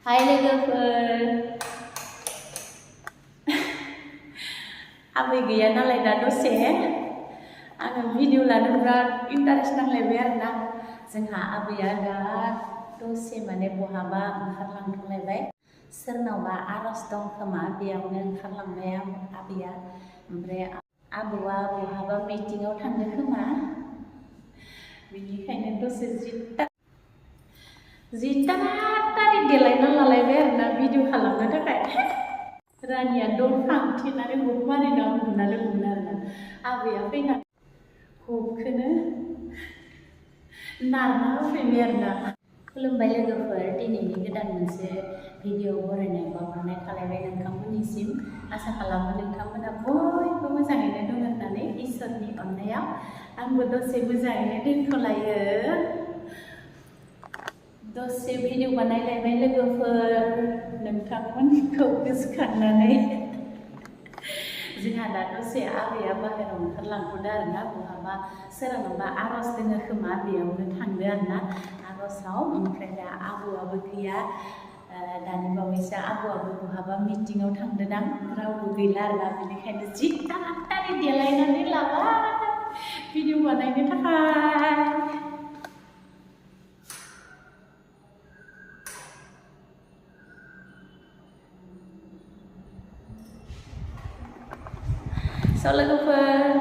Hai लोगोफोर आबै गैया नालाय दा दसे आङो भिडिअ लानो बिराद इन्टारेस्ट नांलायबाय आरोना जोंहा आबैया दा दसे माने बहाबा ओंखारलांथलायबाय सोरनावबा आर'ज दं खोमा बेयावनो ओंखारलांबाय आबैया ओमफ्राय आबौआ बहाबा मिटिंआव थांनो खोमा बेनिखायनो दसे जि तारातारि देलायना लालायबाय आरोना भिडिअ खालामनो थाखाय रानिया दंफां थेनानै हब मारिना उन्दुना दंमोन आरोना आबैया फैनानै हबखौनो नारना होफैबाय आरोना खुलुमबाय लोगोफोर दिनैनि गोदान मोनसे भिडिअ बरायनाय बावहरनाय खालायबाय नोंथांमोननिसिम आसा खालामो नोंथांमोना बयबो मोजाङैनो दं होननानै इसोरनि अननायाव आंबो दसे मोजाङैनो दोनथ'लायो दसे भिडिअ बानायलायबाय लोगोफोर नोंथांमोनखौ गोसोखांनानै जोंहा दा दसे आबैया बाहेरायाव ओंखारलांथ'दो आरोना बहाबा सोरनावबा आर'ज दोङो खोमा बेयावनो थांदो आरोना आर'जआव ओमफ्राय दा आबौआबो गैया दानि बावैसो आबौआबो बहाबा मिटिंआव थांदोदां रावबो गैला आरोना बेनिखायनो जि तारातारि देलायनानै लाबाय भिडिअ बानायनो थाखाय लोगोफोर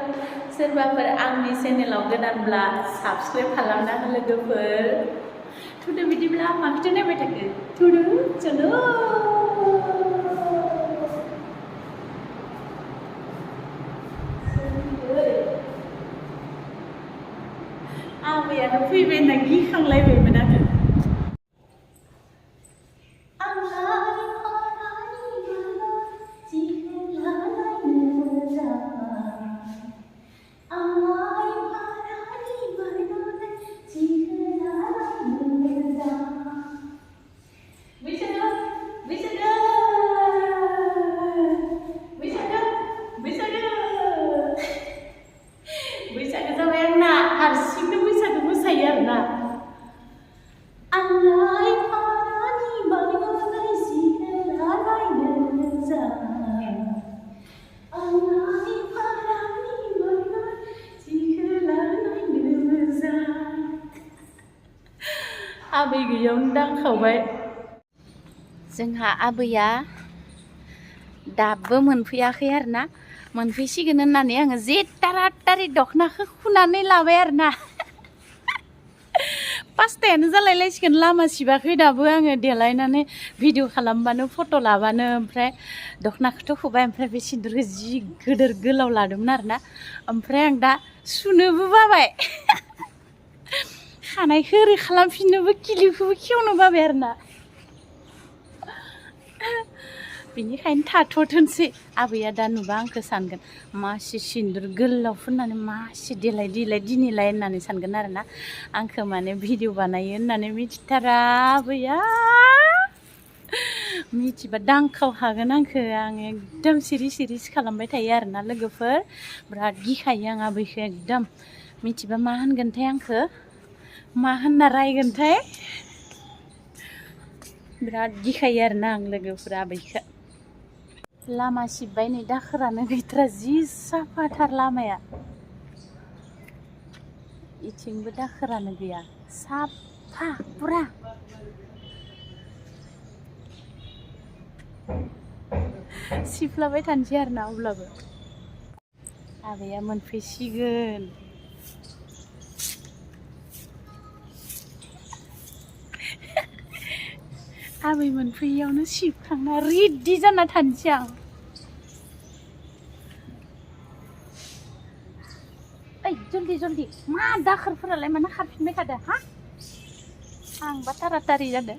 सोरबाफोर आंनि चेनेलाव गोदानब्ला साबस्क्राइब खालामना हो लोगोफोर थुदो बिदिब्ला माखौथो नायबाय थाखो थुदो चलो आबैयानो फैबाय होनना गिखांलायबायमोन आङो आबै गैयावनो दांखावबाय जोंहा आबैया दाबो मोनफैयाखै आरोना मोनफैसिगोन होननानै आङो जे तारातारि दखनाखौ खुनानै लाबाय आरोना पासतायानो जालायलायसिगोन लामा सिबाखै दाबो आङो देलायनानै भिडिअ खालामबानो फट' लाबानो ओमफ्राय दखनाखौथ' खुबाय ओमफ्राय बे सिन्दुरखौ जि गोदोर गोलाव लादोंमोन आरोना ओमफ्राय आं दा सुनोबो बाबाय खानायखौ ओरै खालामफिननोबो किलिपखौबो खेवनो बाबाय आरोना बेनिखायनो थाथ'थोंसै आबैया दा नुबा आंखौ सानगोन मासि सिन्दुर गोलाव फुननानै मासि देलाय दिनैलाय होननानै सानगोन आरोना आंखौ माने भिडिअ बानायो होननानै मिथिथारा आबैया मिथिबा दांखाव हागोन आंखौ आं एकदम सिरि खालामबाय थायो आरोना लोगोफोर बिराद गिखायो आं आबैखौ एकदम मिथिबा मा होनगोनथाय आंखौ मा होनना रायगोनथाय बिराद गिखायो आरोना आं लोगोफोर आबैखौ लामा सिबबाय नै दाखोरानो गैथारा जि साफाथार लामाया इथिंबो दाखोरानो गैया साफा पुरा सिबलाबाय थानोसै आरोना अब्लाबो आबैया मोनफैसिगोन आबै मोनफैयावनो सिबखांना रेडि जाना थानोसै आं ओइ जल्दि मा दाखोरफोरालाय मानो खारफिनबाय थादों हा आंबा तारातारि जादों